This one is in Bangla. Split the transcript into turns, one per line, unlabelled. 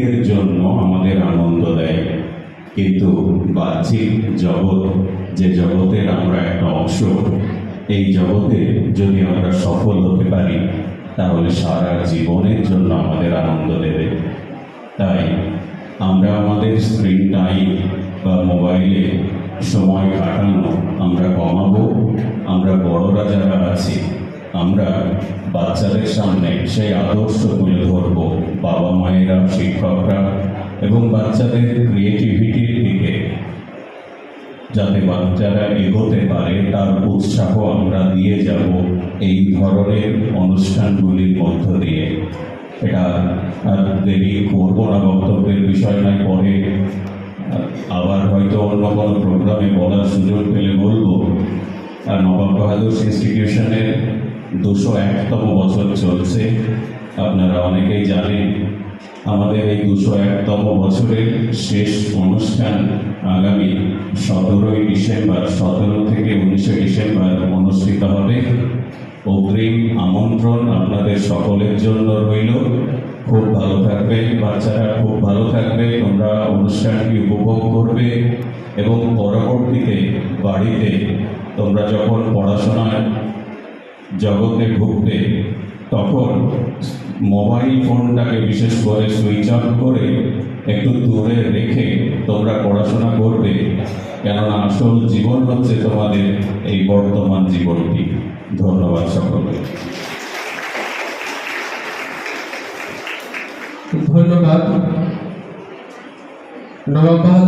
এর জন্য আমাদের আনন্দ দেয়, কিন্তু বাহ্যিক জগৎ, যে জগতের আমরা একটা অংশ, এই জগতে যদি আমরা সফল হতে পারি তাহলে সারা জীবনের জন্য আমাদের আনন্দ দেবে। তাই আমরা আমাদের স্ক্রিন টাইম বা মোবাইলে সময় কাটানো আমরা কমাবো। আমরা বড়রা যারা আছি আমরা বাচ্চাদের সামনে সেই আদর্শ তুলে ধরব, বাবা মায়েরা, শিক্ষকরা, এবং বাচ্চাদের ক্রিয়েটিভিটির দিকে যাতে বাচ্চারা এগোতে পারে তার উৎসাহ আমরা দিয়ে যাব এই ধরনের অনুষ্ঠানগুলির মধ্য দিয়ে। এটা আর দেরি করবো না, বক্তব্যের বিষয় নয়, পরে আবার হয়তো অন্য কোনো প্রোগ্রামে বলার সুযোগ পেলে বলবো। আর নবাব বাহাদুর ইনস্টিটিউশনের 201তম বছর চলছে, আপনারা অনেকেই জানেন। আমাদের এই 201তম বছরের শেষ অনুষ্ঠান আগামী 17ই ডিসেম্বর, 17 থেকে 19 ডিসেম্বর অনুষ্ঠিত হবে। অগ্রিম আমন্ত্রণ আপনাদের সকলের জন্য রইল। খুব ভালো থাকবে বাচ্চারা, খুব ভালো থাকবে, তোমরা অনুষ্ঠানটি উপভোগ করবে এবং পরবর্তীতে বাড়িতে তোমরা যখন পড়াশোনার জগতে ঢুকবে তখন মোবাইল ফোনটাকে বিশেষ করে সুইচ অফ করে একটু দূরে রেখে তোমরা পড়াশোনা করবে, কেননা আসল জীবন হচ্ছে তোমাদের এই বর্তমান জীবনটি। ধন্যবাদ সকলকে।
ধন্যবাদ নবাব বাহাদুর।